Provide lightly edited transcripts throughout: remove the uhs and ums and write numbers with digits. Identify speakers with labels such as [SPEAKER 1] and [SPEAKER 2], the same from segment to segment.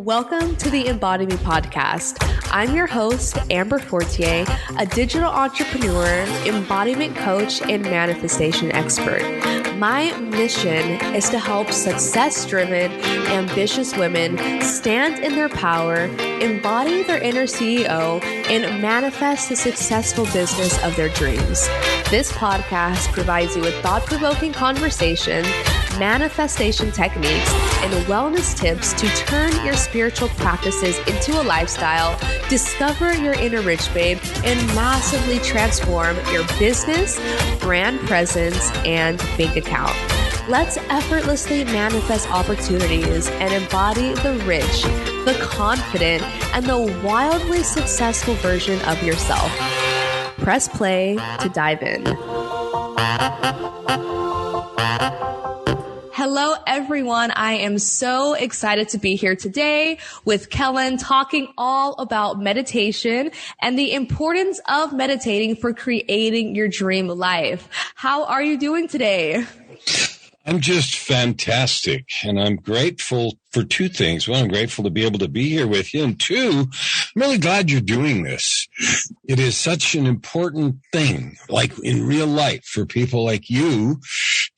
[SPEAKER 1] Welcome to the Embody Me podcast. I'm your host, Amber Fortier, a digital entrepreneur, embodiment coach, and manifestation expert. My mission is to help success-driven, ambitious women stand in their power, embody their inner CEO, and manifest the successful business of their dreams. This podcast provides you with thought-provoking conversation, manifestation techniques, and wellness tips to turn your spiritual practices into a lifestyle, discover your inner rich babe, and massively transform your business, brand presence, and bank account. Let's effortlessly manifest opportunities and embody the rich, the confident, and the wildly successful version of yourself. Press play to dive in. Hello, everyone. I am so excited to be here today with Kellan, talking all about meditation and the importance of meditating for creating your dream life. How are you doing today?
[SPEAKER 2] I'm just fantastic, and I'm grateful for two things. One, I'm grateful to be able to be here with you, and two, I'm really glad you're doing this. It is such an important thing, like in real life, for people like you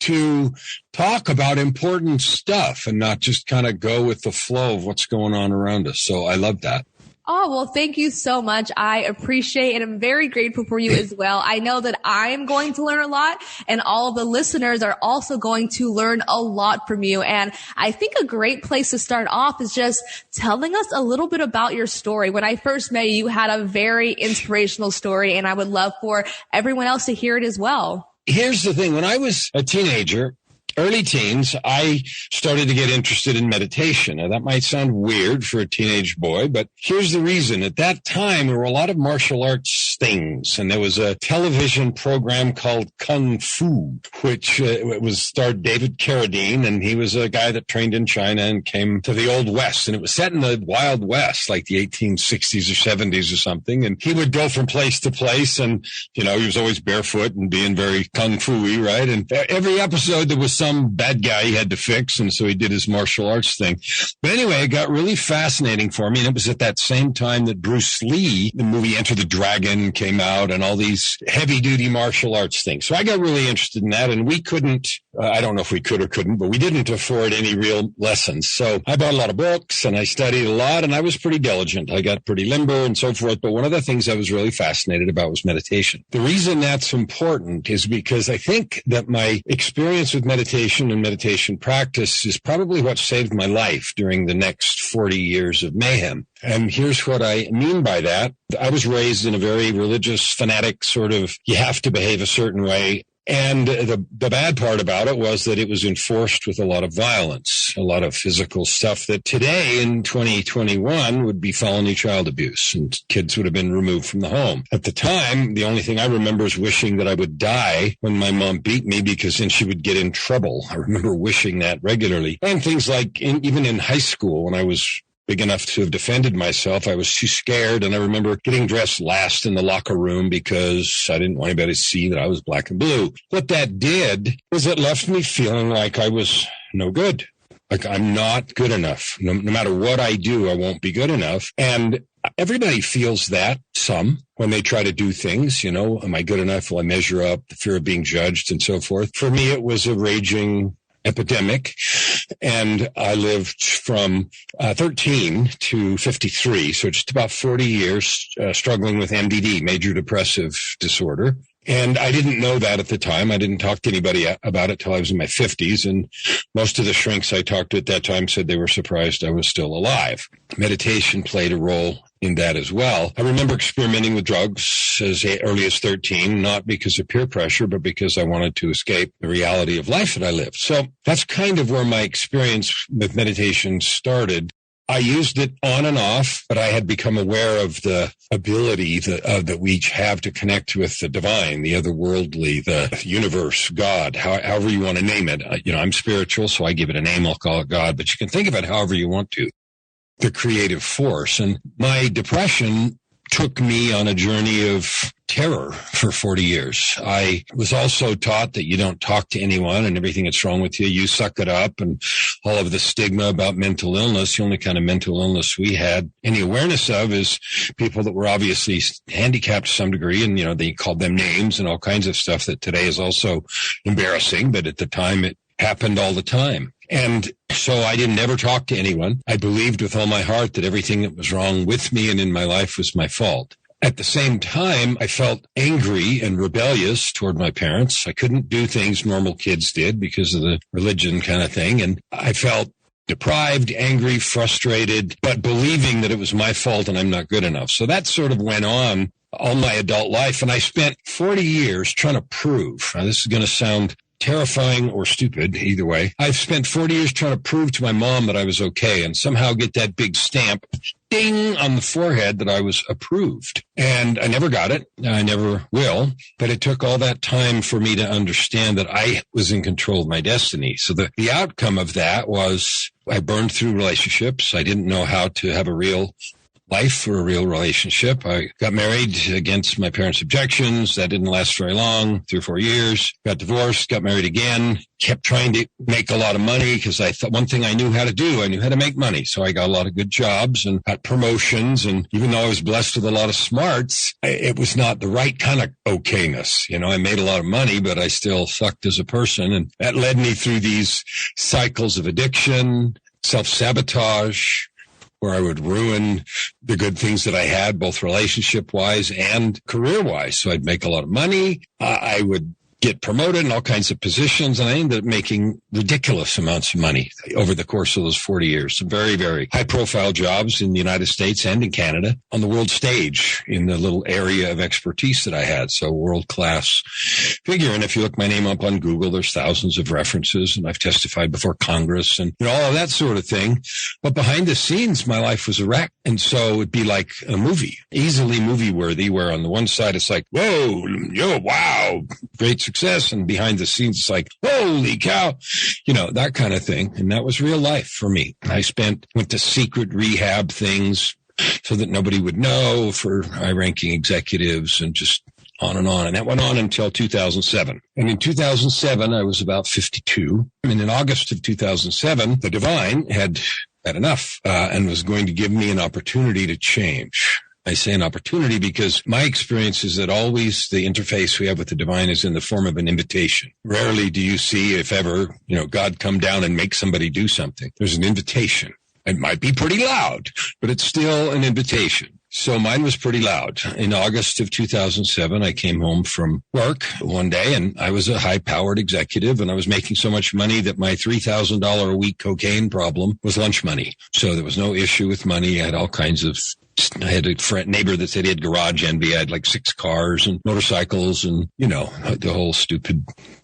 [SPEAKER 2] to talk about important stuff and not just kind of go with the flow of what's going on around us. So I love that.
[SPEAKER 1] Oh, well, thank you so much. I appreciate and I'm very grateful for you as well. I know that I'm going to learn a lot, and all the listeners are also going to learn a lot from you. And I think a great place to start off is just telling us a little bit about your story. When I first met you, you had a very inspirational story, and I would love for everyone else to hear it as well.
[SPEAKER 2] Here's the thing. When I was a teenager, early teens, I started to get interested in meditation. Now, that might sound weird for a teenage boy, but here's the reason. At that time, there were a lot of martial arts things, and there was a television program called Kung Fu, which was starred David Carradine, and he was a guy that trained in China and came to the Old West, and it was set in the Wild West, like the 1860s or 70s or something, and he would go from place to place, and, you know, he was always barefoot and being very Kung Fu-y, right? And every episode there was some bad guy he had to fix, and so he did his martial arts thing. But anyway, it got really fascinating for me, and it was at that same time that Bruce Lee, the movie Enter the Dragon, came out, and all these heavy-duty martial arts things. So I got really interested in that, and we couldn't, I don't know if we could or couldn't, but we didn't afford any real lessons. So I bought a lot of books, and I studied a lot, and I was pretty diligent. I got pretty limber and so forth, but one of the things I was really fascinated about was meditation. The reason that's important is because I think that my experience with meditation and meditation practice is probably what saved my life during the next 40 years of mayhem. And here's what I mean by that. I was raised in a very religious, fanatic sort of, you have to behave a certain way. And the bad part about it was that it was enforced with a lot of violence, a lot of physical stuff that today in 2021 would be felony child abuse, and kids would have been removed from the home. At the time, the only thing I remember is wishing that I would die when my mom beat me, because then she would get in trouble. I remember wishing that regularly. And things like even in high school, when I was big enough to have defended myself, I was too scared, and I remember getting dressed last in the locker room because I didn't want anybody to see that I was black and blue. What that did was it left me feeling like I was no good, like I'm not good enough. No matter what I do, I won't be good enough. And everybody feels that, some, when they try to do things, you know, am I good enough? Will I measure up? The fear of being judged and so forth. For me, it was a raging epidemic, and I lived from 13 to 53, so just about 40 years struggling with MDD, major depressive disorder. And I didn't know that at the time. I didn't talk to anybody about it till I was in my 50s, and most of the shrinks I talked to at that time said they were surprised I was still alive. Meditation played a role in that as well. I remember experimenting with drugs as early as 13, not because of peer pressure, but because I wanted to escape the reality of life that I lived. So that's kind of where my experience with meditation started. I used it on and off, but I had become aware of the ability that we each have to connect with the divine, the otherworldly, the universe, God, however you want to name it. You know, I'm spiritual, so I give it a name. I'll call it God, but you can think of it however you want to. The creative force. And my depression took me on a journey of terror for 40 years. I was also taught that you don't talk to anyone and everything that's wrong with you, you suck it up, and all of the stigma about mental illness. The only kind of mental illness we had any awareness of is people that were obviously handicapped to some degree, and, they called them names and all kinds of stuff that today is also embarrassing, but at the time it happened all the time. And so I didn't ever talk to anyone. I believed with all my heart that everything that was wrong with me and in my life was my fault. At the same time, I felt angry and rebellious toward my parents. I couldn't do things normal kids did because of the religion kind of thing. And I felt deprived, angry, frustrated, but believing that it was my fault and I'm not good enough. So that sort of went on all my adult life. And I spent 40 years trying to prove, now this is going to sound terrifying or stupid, either way. I've spent 40 years trying to prove to my mom that I was okay and somehow get that big stamp, ding, on the forehead that I was approved. And I never got it. I never will. But it took all that time for me to understand that I was in control of my destiny. So the outcome of that was I burned through relationships. I didn't know how to have a real life or a real relationship. I got married against my parents' objections. That didn't last very long, 3 or 4 years. Got divorced, got married again, kept trying to make a lot of money because I thought one thing I knew how to do, I knew how to make money. So I got a lot of good jobs and got promotions. And even though I was blessed with a lot of smarts, it was not the right kind of okayness. I made a lot of money, but I still sucked as a person. And that led me through these cycles of addiction, self-sabotage, where I would ruin the good things that I had, both relationship-wise and career-wise. So I'd make a lot of money. I would get promoted in all kinds of positions, and I ended up making ridiculous amounts of money over the course of those 40 years. Some very, very high-profile jobs in the United States and in Canada on the world stage in the little area of expertise that I had. So world-class figure. And if you look my name up on Google, there's thousands of references, and I've testified before Congress and all of that sort of thing. But behind the scenes, my life was a wreck. And so it'd be like a movie, easily movie-worthy, where on the one side it's like, whoa, wow, great success, and behind the scenes it's like, holy cow, that kind of thing. And that was real life for me. I went to secret rehab things so that nobody would know for high-ranking executives and just on and on. And that went on until 2007. And in 2007, I was about 52. And in August of 2007, the divine had enough and was going to give me an opportunity to change. I say an opportunity because my experience is that always the interface we have with the divine is in the form of an invitation. Rarely do you see, if ever, God come down and make somebody do something. There's an invitation. It might be pretty loud, but it's still an invitation. So mine was pretty loud. In August of 2007, I came home from work one day, and I was a high-powered executive, and I was making so much money that my $3,000 a week cocaine problem was lunch money. So there was no issue with money. I had all kinds of I had a neighbor that said he had garage envy. I had like 6 cars and motorcycles and, the whole stupid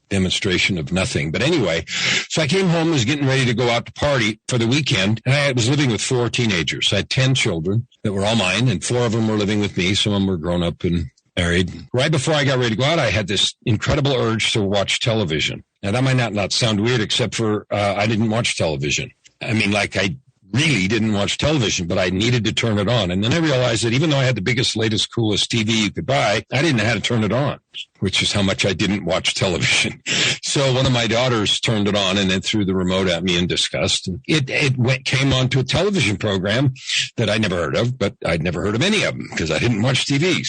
[SPEAKER 2] demonstration of nothing. But anyway, so I came home, was getting ready to go out to party for the weekend, and I was living with 4 teenagers. I had 10 children that were all mine, and 4 of them were living with me. Some of them were grown up and married. Right before I got ready to go out, I had this incredible urge to watch television. Now, that might not sound weird, except for I didn't watch television. I mean, I really didn't watch television, but I needed to turn it on. And then I realized that even though I had the biggest, latest, coolest TV you could buy, I didn't know how to turn it on, which is how much I didn't watch television. So one of my daughters turned it on and then threw the remote at me in disgust. It came onto a television program that I never heard of, but I'd never heard of any of them because I didn't watch TV.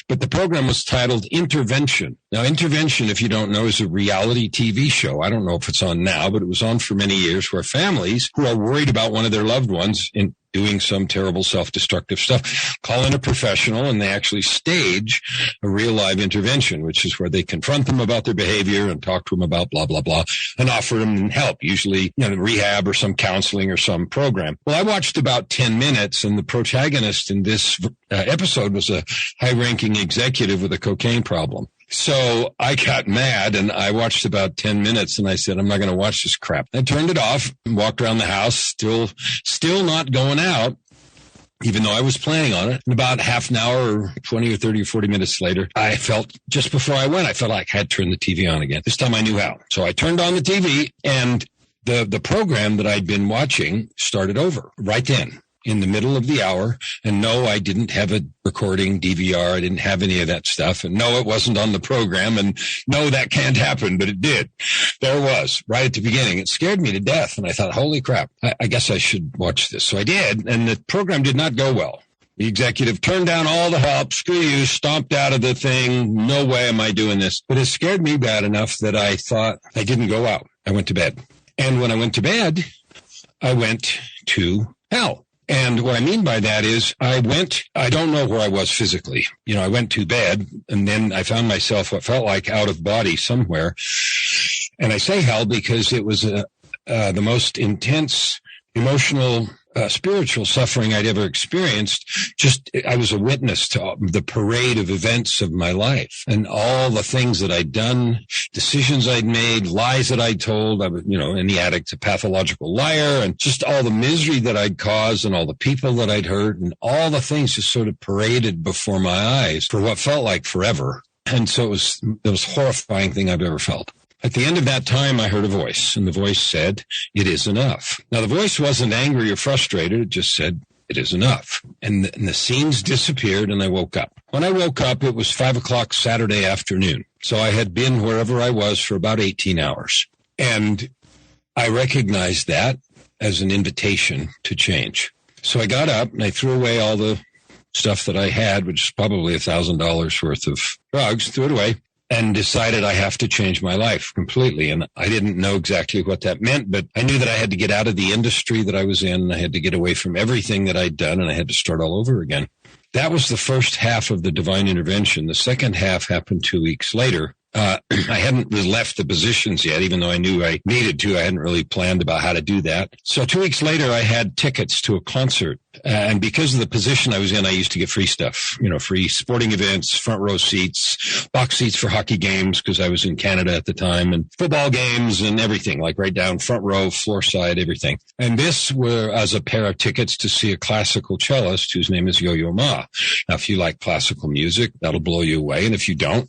[SPEAKER 2] But the program was titled Intervention. Now, Intervention, if you don't know, is a reality TV show. I don't know if it's on now, but it was on for many years, where families who are worried about one of their loved ones in doing some terrible self-destructive stuff call in a professional, and they actually stage a real live intervention, which is where they confront them about their behavior and talk to them about blah, blah, blah, and offer them help, usually rehab or some counseling or some program. Well, I watched about 10 minutes, and the protagonist in this episode was a high-ranking executive with a cocaine problem. So I got mad, and I watched about 10 minutes, and I said, I'm not going to watch this crap. I turned it off and walked around the house, still not going out, even though I was planning on it. And about half an hour or 20 or 30 or 40 minutes later, I felt, just before I went, I felt like I had to turn the TV on again. This time I knew how. So I turned on the TV, and the program that I'd been watching started over right then. in the middle of the hour. And no, I didn't have a recording DVR. I didn't have any of that stuff. And no, it wasn't on the program. And no, that can't happen, but it did. There it was right at the beginning. It scared me to death. And I thought, holy crap, I guess I should watch this. So I did. And the program did not go well. The executive turned down all the help. Screw you, stomped out of the thing. No way am I doing this. But it scared me bad enough that I thought I didn't go out. I went to bed. And when I went to bed, I went to hell. And what I mean by that is I don't know where I was physically. I went to bed and then I found myself what felt like out of body somewhere. And I say hell because it was the most intense emotional, spiritual suffering I'd ever experienced. I was a witness to the parade of events of my life and all the things that I'd done, decisions I'd made, lies that I'd told. I was, in the attic, a pathological liar, and just all the misery that I'd caused and all the people that I'd hurt and all the things just sort of paraded before my eyes for what felt like forever. And so it was the most horrifying thing I've ever felt. At the end of that time, I heard a voice, and the voice said, "It is enough." Now, the voice wasn't angry or frustrated. It just said, "It is enough." And the scenes disappeared, and I woke up. When I woke up, it was 5 o'clock Saturday afternoon. So I had been wherever I was for about 18 hours. And I recognized that as an invitation to change. So I got up, and I threw away all the stuff that I had, which is probably $1,000 worth of drugs, threw it away, and decided I have to change my life completely. And I didn't know exactly what that meant, but I knew that I had to get out of the industry that I was in. I had to get away from everything that I'd done, and I had to start all over again. That was the first half of the divine intervention. The second half happened 2 weeks later. I hadn't really left the positions yet, even though I knew I needed to. I hadn't really planned about how to do that. So 2 weeks later, I had tickets to a concert. And because of the position I was in, I used to get free stuff, free sporting events, front row seats, box seats for hockey games, because I was in Canada at the time, and football games and everything, like right down front row, floor side, everything. And this was a pair of tickets to see a classical cellist whose name is Yo-Yo Ma. Now, if you like classical music, that'll blow you away. And if you don't,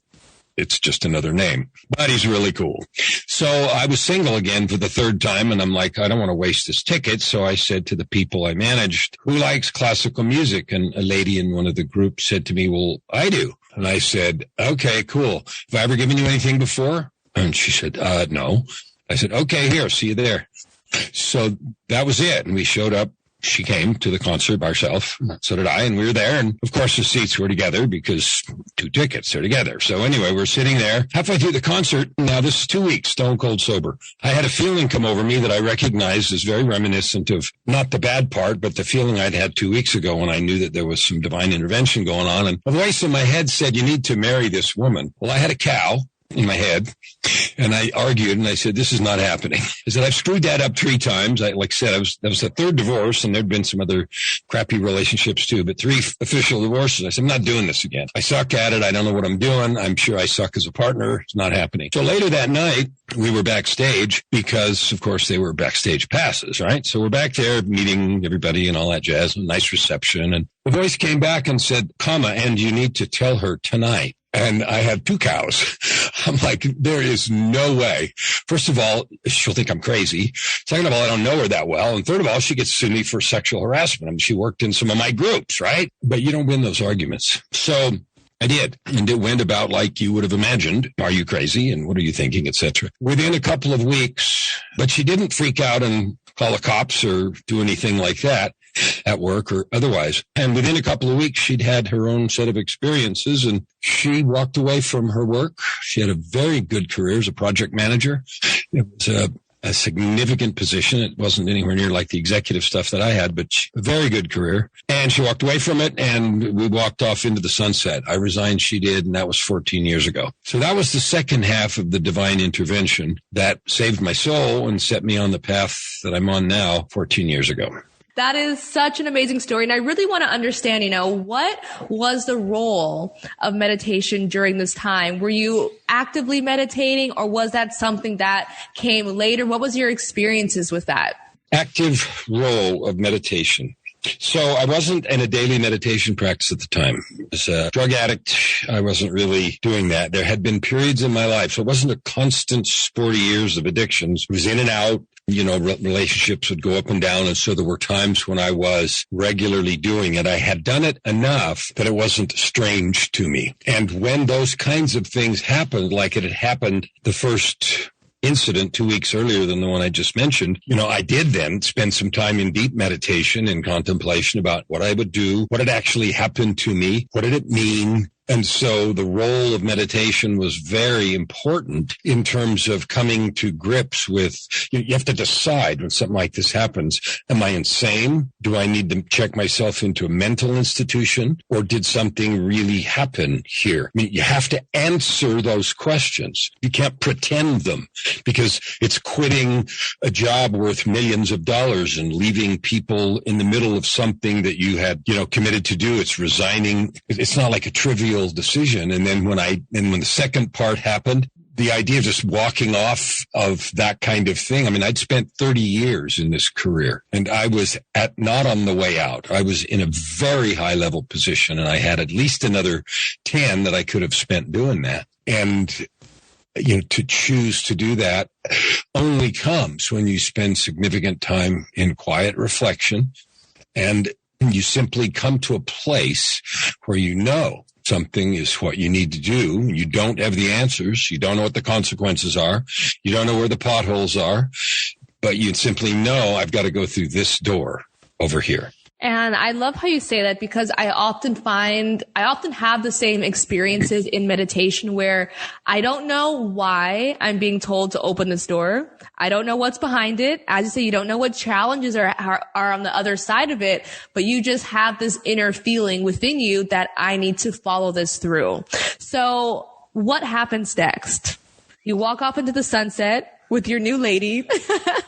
[SPEAKER 2] it's just another name, but he's really cool. So I was single again for the third time, and I'm like, I don't want to waste this ticket. So I said to the people I managed, who likes classical music? And a lady in one of the groups said to me, well, I do. And I said, okay, cool. Have I ever given you anything before? And she said, no. I said, okay, here, see you there. So that was it. And we showed up. She came to the concert by herself. So did I. And we were there. And of course, the seats were together because 2 tickets are together. So anyway, we're sitting there halfway through the concert. Now, this is 2 weeks, stone cold sober. I had a feeling come over me that I recognized as very reminiscent of not the bad part, but the feeling I'd had 2 weeks ago when I knew that there was some divine intervention going on. And a voice in my head said, you need to marry this woman. Well, I had a cow in my head, and I argued, and I said, this is not happening. I said, I've screwed that up 3 times. That was the third divorce, and there'd been some other crappy relationships too, but 3 official divorces. I said, I'm not doing this again. I suck at it. I don't know what I'm doing. I'm sure I suck as a partner. It's not happening. So later that night, we were backstage because, of course, they were backstage passes, right? So we're back there meeting everybody and all that jazz, a nice reception. And the voice came back and said, and you need to tell her tonight. And I have 2 cows. I'm like, there is no way. First of all, she'll think I'm crazy. Second of all, I don't know her that well. And third of all, she gets sued me for sexual harassment. I mean, she worked in some of my groups, right? But you don't win those arguments. So I did. And it went about like you would have imagined. Are you crazy? And what are you thinking, etc. Within a couple of weeks, but she didn't freak out and call the cops or do anything like that at work or otherwise. And within a couple of weeks, she'd had her own set of experiences, and she walked away from her work. She had a very good career as a project manager. It was a significant position. It wasn't anywhere near like the executive stuff that I had, but a very good career. And she walked away from it, and we walked off into the sunset. I resigned, she did, and that was 14 years ago. So that was the second half of the divine intervention that saved my soul and set me on the path that I'm on now 14 years ago.
[SPEAKER 1] That is such an amazing story. And I really want to understand, what was the role of meditation during this time? Were you actively meditating, or was that something that came later? What was your experiences with that?
[SPEAKER 2] Active role of meditation. So I wasn't in a daily meditation practice at the time. As a drug addict, I wasn't really doing that. There had been periods in my life. So it wasn't a constant 40 years of addictions. It was in and out. relationships would go up and down. And so there were times when I was regularly doing it. I had done it enough that it wasn't strange to me. And when those kinds of things happened, like it had happened the first incident 2 weeks earlier than the one I just mentioned, I did then spend some time in deep meditation and contemplation about what I would do, what had actually happened to me, what did it mean. And so the role of meditation was very important in terms of coming to grips with, you have to decide when something like this happens. Am I insane? Do I need to check myself into a mental institution? Or did something really happen here? I mean, you have to answer those questions. You can't pretend them, because it's quitting a job worth millions of dollars and leaving people in the middle of something that you had, committed to do. It's resigning. It's not like a trivial decision. And then when the second part happened, the idea of just walking off of that kind of thing. I mean, I'd spent 30 years in this career, and I was not on the way out. I was in a very high level position, and I had at least another 10 that I could have spent doing that. And to choose to do that only comes when you spend significant time in quiet reflection, and you simply come to a place where something is what you need to do. You don't have the answers. You don't know what the consequences are. You don't know where the potholes are, but you simply know, I've got to go through this door over here.
[SPEAKER 1] And I love how you say that, because I often have the same experiences in meditation where I don't know why I'm being told to open this door. I don't know what's behind it. As you say, you don't know what challenges are on the other side of it, but you just have this inner feeling within you that I need to follow this through. So what happens next? You walk off into the sunset with your new lady.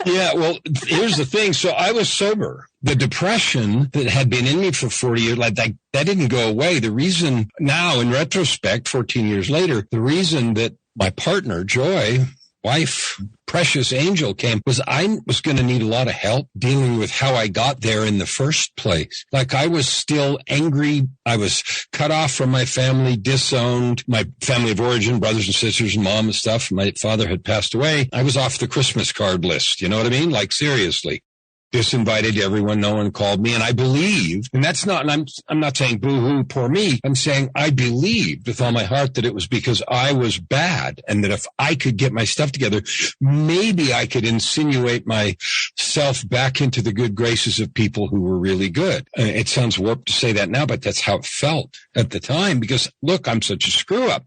[SPEAKER 2] Yeah, well, here's the thing. So I was sober. The depression that had been in me for 40 years, that didn't go away. The reason now, in retrospect, 14 years later, the reason that my partner, Joy, wife, precious angel, came was I was going to need a lot of help dealing with how I got there in the first place. Like, I was still angry. I was cut off from my family, disowned, my family of origin, brothers and sisters and mom and stuff. My father had passed away. I was off the Christmas card list. You know what I mean? Like, seriously. Disinvited to everyone. No one called me. And I believed, and that's not, and I'm not saying boo-hoo, poor me. I'm saying I believed with all my heart that it was because I was bad, and that if I could get my stuff together, maybe I could insinuate myself back into the good graces of people who were really good. It sounds warped to say that now, but that's how it felt at the time, because look, I'm such a screw up.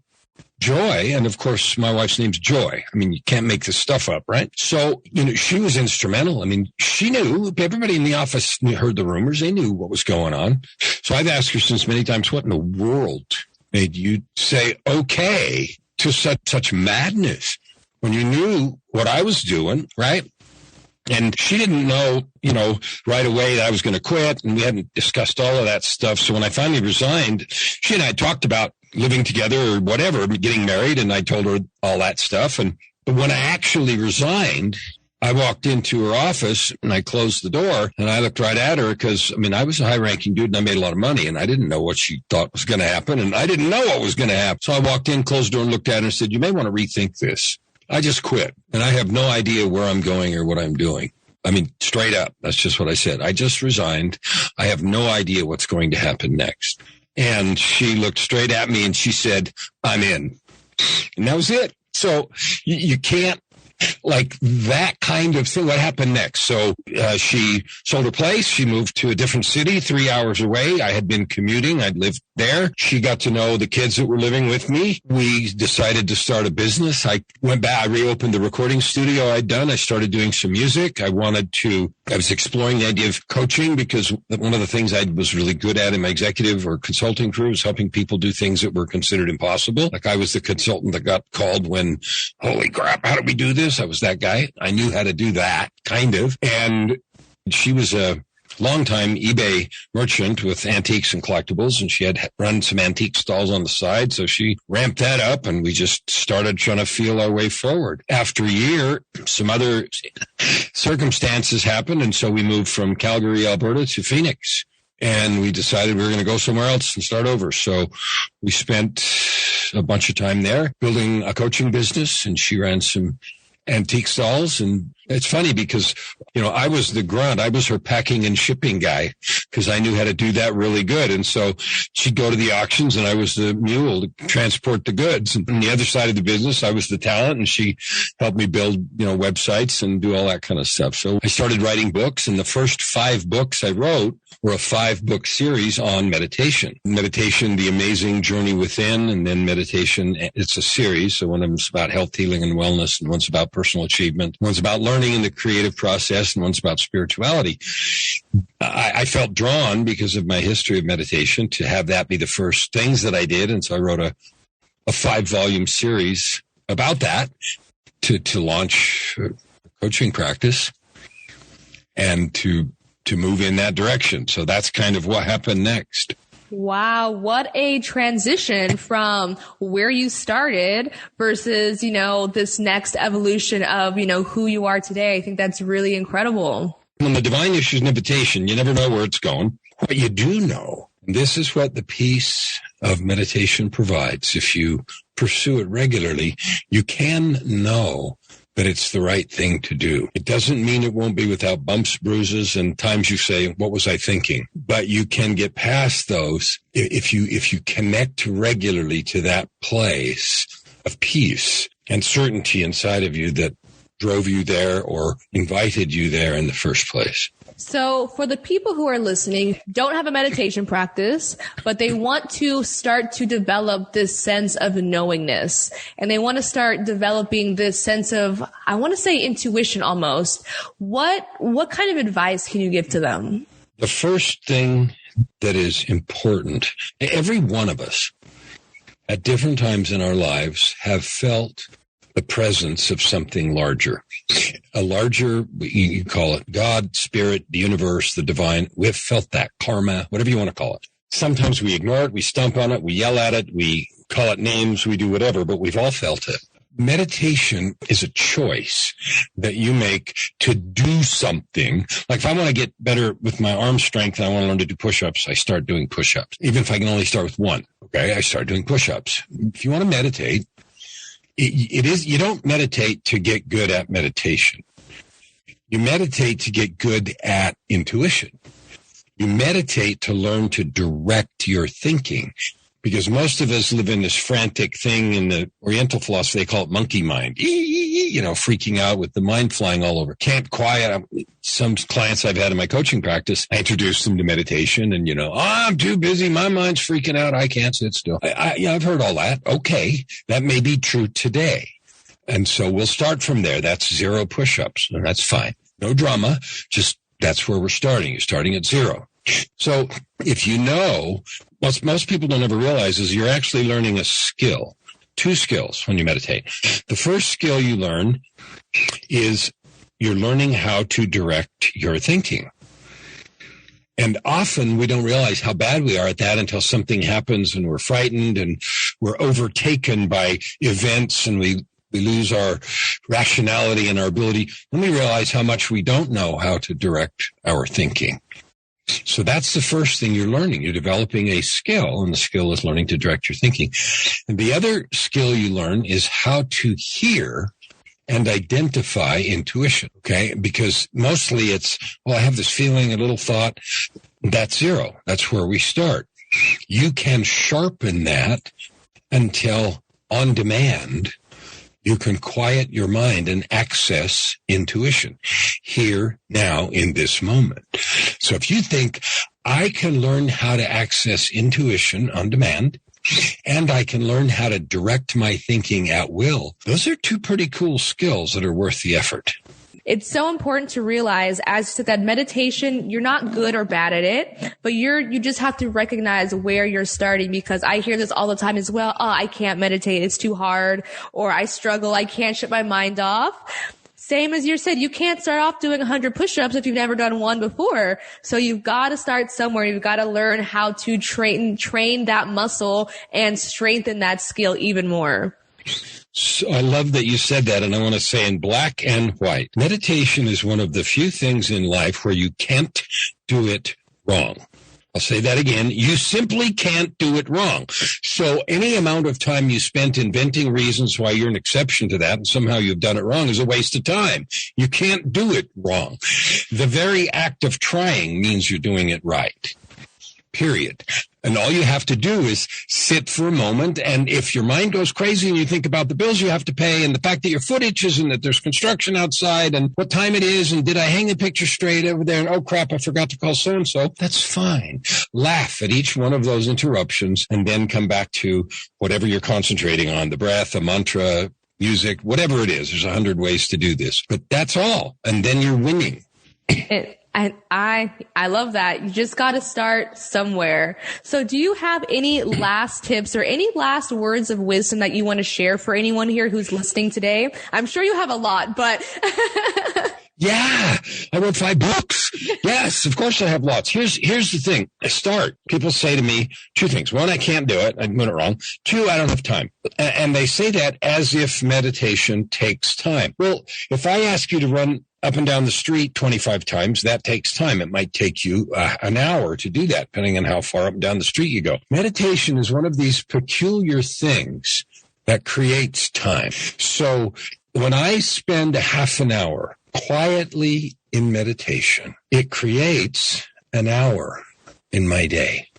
[SPEAKER 2] Joy, and of course, my wife's name's Joy. I mean, you can't make this stuff up, right? So, she was instrumental. I mean, she knew, everybody in the office heard the rumors. They knew what was going on. So I've asked her since many times, what in the world made you say okay to such madness when you knew what I was doing, right? And she didn't know, right away that I was going to quit, and we hadn't discussed all of that stuff. So when I finally resigned, she and I talked about living together or whatever, getting married, and I told her all that stuff. But when I actually resigned, I walked into her office and I closed the door, and I looked right at her because, I was a high-ranking dude and I made a lot of money, and I didn't know what she thought was going to happen, and I didn't know what was going to happen. So I walked in, closed the door, and looked at her and said, you may want to rethink this. I just quit, and I have no idea where I'm going or what I'm doing. Straight up. That's just what I said. I just resigned. I have no idea what's going to happen next. And she looked straight at me and she said, I'm in. And that was it. So you can't, like, that kind of thing. What happened next? So she sold her place. She moved to a different city 3 hours away. I had been commuting. I'd lived there. She got to know the kids that were living with me. We decided to start a business. I went back. I reopened the recording studio I'd done. I started doing some music. I was exploring the idea of coaching, because one of the things I was really good at in my executive or consulting career was helping people do things that were considered impossible. Like, I was the consultant that got called when, holy crap, how do we do this? I was that guy. I knew how to do that, kind of. And she was a longtime eBay merchant with antiques and collectibles, and she had run some antique stalls on the side. So she ramped that up, and we just started trying to feel our way forward. After a year, some other circumstances happened, and so we moved from Calgary, Alberta to Phoenix. And we decided we were going to go somewhere else and start over. So we spent a bunch of time there building a coaching business, and she ran some antique stalls. And it's funny because, I was the grunt. I was her packing and shipping guy because I knew how to do that really good. And so she'd go to the auctions and I was the mule to transport the goods. And on the other side of the business, I was the talent, and she helped me build, websites and do all that kind of stuff. So I started writing books, and the first 5 books I wrote were a 5-book series on meditation. Meditation, The Amazing Journey Within, and then Meditation, it's a series. So one of them's about health, healing, and wellness, and one's about personal achievement. One's about learning in the creative process, and one's about spirituality. I felt drawn, because of my history of meditation, to have that be the first things that I did. And so I wrote a 5-volume series about that to launch a coaching practice and to move in that direction. So that's kind of what happened next.
[SPEAKER 1] Wow, what a transition from where you started versus, this next evolution of, who you are today. I think that's really incredible.
[SPEAKER 2] When the divine issues an invitation, you never know where it's going. What you do know, and this is what the peace of meditation provides. If you pursue it regularly, you can know that it's the right thing to do. It doesn't mean it won't be without bumps, bruises, and times you say, what was I thinking? But you can get past those if you connect regularly to that place of peace and certainty inside of you that drove you there or invited you there in the first place.
[SPEAKER 1] So for the people who are listening, don't have a meditation practice, but they want to start to develop this sense of knowingness, and they want to start developing this sense of, I want to say, intuition almost. What kind of advice can you give to them?
[SPEAKER 2] The first thing that is important, every one of us at different times in our lives have felt the presence of something larger. A larger, you call it God, spirit, the universe, the divine. We've felt that, karma, whatever you want to call it. Sometimes we ignore it, we stomp on it, we yell at it, we call it names, we do whatever, but we've all felt it. Meditation is a choice that you make to do something. Like if I want to get better with my arm strength and I want to learn to do push-ups, I start doing push-ups. Even if I can only start with one, okay, I start doing push-ups. If you want to meditate, you don't meditate to get good at meditation. You meditate to get good at intuition. You meditate to learn to direct your thinking, because most of us live in this frantic thing. In the Oriental philosophy, they call it monkey mind, freaking out with the mind flying all over. Can't quiet. Some clients I've had in my coaching practice, I introduce them to meditation and, I'm too busy. My mind's freaking out. I can't sit still. I've heard all that. Okay. That may be true today. And so we'll start from there. That's 0 push-ups, and that's fine. No drama. Just that's where we're starting. You're starting at 0. So if what most people don't ever realize is you're actually learning a skill, 2 skills when you meditate. The first skill you learn is you're learning how to direct your thinking. And often we don't realize how bad we are at that until something happens and we're frightened and we're overtaken by events and we lose our rationality and our ability. Then we realize how much we don't know how to direct our thinking. So that's the first thing you're learning. You're developing a skill, and the skill is learning to direct your thinking. And the other skill you learn is how to hear and identify intuition, okay? Because mostly it's, I have this feeling, a little thought. That's 0. That's where we start. You can sharpen that until on demand you can quiet your mind and access intuition here, now, in this moment. So if you think, I can learn how to access intuition on demand, and I can learn how to direct my thinking at will, those are 2 pretty cool skills that are worth the effort.
[SPEAKER 1] It's so important to realize as to that meditation, you're not good or bad at it, but you just have to recognize where you're starting, because I hear this all the time as well. Oh, I can't meditate. It's too hard, or I struggle. I can't shut my mind off. Same as you said, you can't start off doing 100 push-ups if you've never done one before. So you've got to start somewhere. You've got to learn how to train that muscle and strengthen that skill even more.
[SPEAKER 2] So I love that you said that, and I want to say in black and white, meditation is one of the few things in life where you can't do it wrong. I'll say that again. You simply can't do it wrong. So any amount of time you spent inventing reasons why you're an exception to that and somehow you've done it wrong is a waste of time. You can't do it wrong. The very act of trying means you're doing it right. Period. And all you have to do is sit for a moment. And if your mind goes crazy and you think about the bills you have to pay and the fact that your foot itches and that there's construction outside and what time it is and did I hang the picture straight over there and oh crap, I forgot to call so-and-so, that's fine. Laugh at each one of those interruptions and then come back to whatever you're concentrating on, the breath, a mantra, music, whatever it is. There's 100 ways to do this, but that's all. And then you're winning.
[SPEAKER 1] And I love that. You just got to start somewhere. So do you have any last tips or any last words of wisdom that you want to share for anyone here who's listening today? I'm sure you have a lot, but
[SPEAKER 2] yeah, I wrote 5 books. Yes, of course I have lots. Here's the thing. I start. People say to me 2 things. 1, I can't do it. I'm doing it wrong. 2, I don't have time. And they say that as if meditation takes time. Well, if I ask you to run up and down the street 25 times, that takes time. It might take you an hour to do that, depending on how far up and down the street you go. Meditation is one of these peculiar things that creates time. So when I spend a half an hour quietly in meditation, it creates an hour in my day.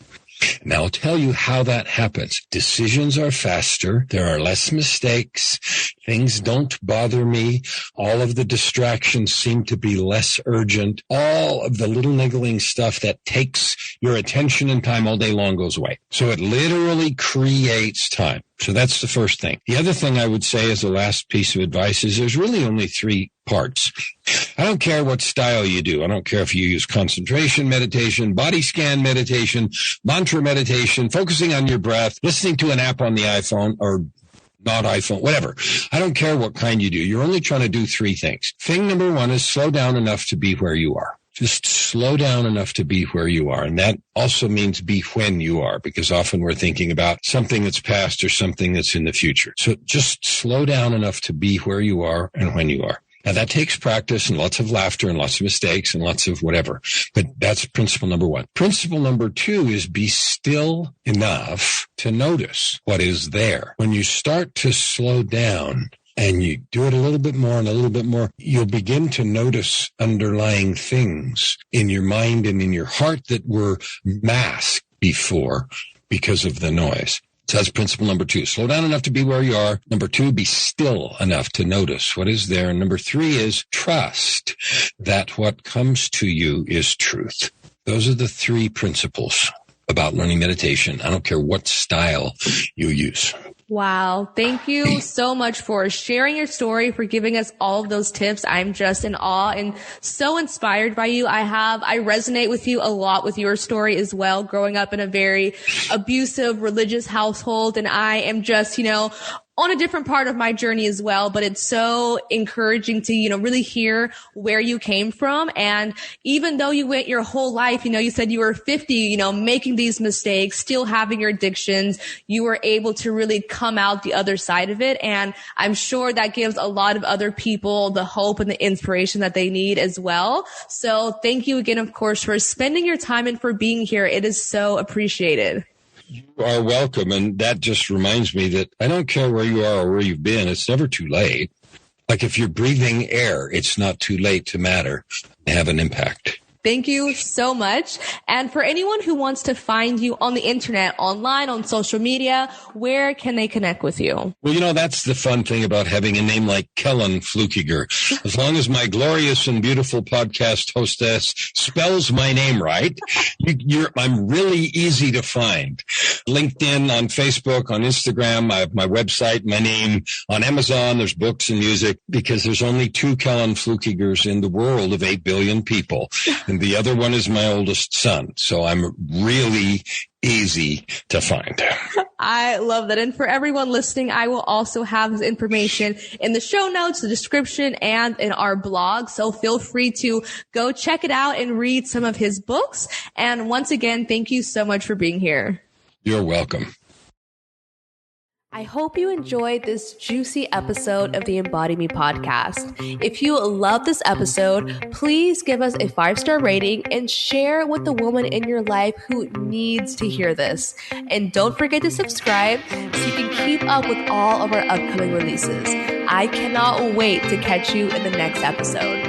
[SPEAKER 2] And I'll tell you how that happens. Decisions are faster. There are less mistakes. Things don't bother me. All of the distractions seem to be less urgent. All of the little niggling stuff that takes your attention and time all day long goes away. So it literally creates time. So that's the first thing. The other thing I would say as a last piece of advice is there's really only 3 parts. I don't care what style you do. I don't care if you use concentration meditation, body scan meditation, mantra meditation, focusing on your breath, listening to an app on the iPhone or not iPhone, whatever. I don't care what kind you do. You're only trying to do 3 things. Thing number 1 is slow down enough to be where you are. Just slow down enough to be where you are. And that also means be when you are, because often we're thinking about something that's past or something that's in the future. So just slow down enough to be where you are and when you are. Now that takes practice and lots of laughter and lots of mistakes and lots of whatever. But that's principle number 1. Principle number 2 is be still enough to notice what is there. When you start to slow down, and you do it a little bit more and a little bit more, you'll begin to notice underlying things in your mind and in your heart that were masked before because of the noise. So that's principle number 2. Slow down enough to be where you are. Number 2, be still enough to notice what is there. And number 3 is trust that what comes to you is truth. Those are the 3 principles about learning meditation. I don't care what style you use.
[SPEAKER 1] Wow. Thank you so much for sharing your story, for giving us all of those tips. I'm just in awe and so inspired by you. I resonate with you a lot with your story as well, growing up in a very abusive religious household. And I am just, on a different part of my journey as well, but it's so encouraging to, really hear where you came from. And even though you went your whole life, you said you were 50, making these mistakes, still having your addictions, you were able to really come out the other side of it. And I'm sure that gives a lot of other people the hope and the inspiration that they need as well. So thank you again, of course, for spending your time and for being here. It is so appreciated.
[SPEAKER 2] You are welcome. And that just reminds me that I don't care where you are or where you've been. It's never too late. Like if you're breathing air, it's not too late to matter and have an impact.
[SPEAKER 1] Thank you so much. And for anyone who wants to find you on the internet, online, on social media, where can they connect with you?
[SPEAKER 2] Well, that's the fun thing about having a name like Kellan Fluckiger. As long as my glorious and beautiful podcast hostess spells my name right, I'm really easy to find. LinkedIn, on Facebook, on Instagram, I have my website, my name. On Amazon, there's books and music, because there's only 2 Kellan Fluckigers in the world of 8 billion people. And the other one is my oldest son. So I'm really easy to find.
[SPEAKER 1] I love that. And for everyone listening, I will also have his information in the show notes, the description, and in our blog. So feel free to go check it out and read some of his books. And once again, thank you so much for being here.
[SPEAKER 2] You're welcome.
[SPEAKER 1] I hope you enjoyed this juicy episode of the Embody Me podcast. If you love this episode, please give us a 5-star rating and share with the woman in your life who needs to hear this. And don't forget to subscribe so you can keep up with all of our upcoming releases. I cannot wait to catch you in the next episode.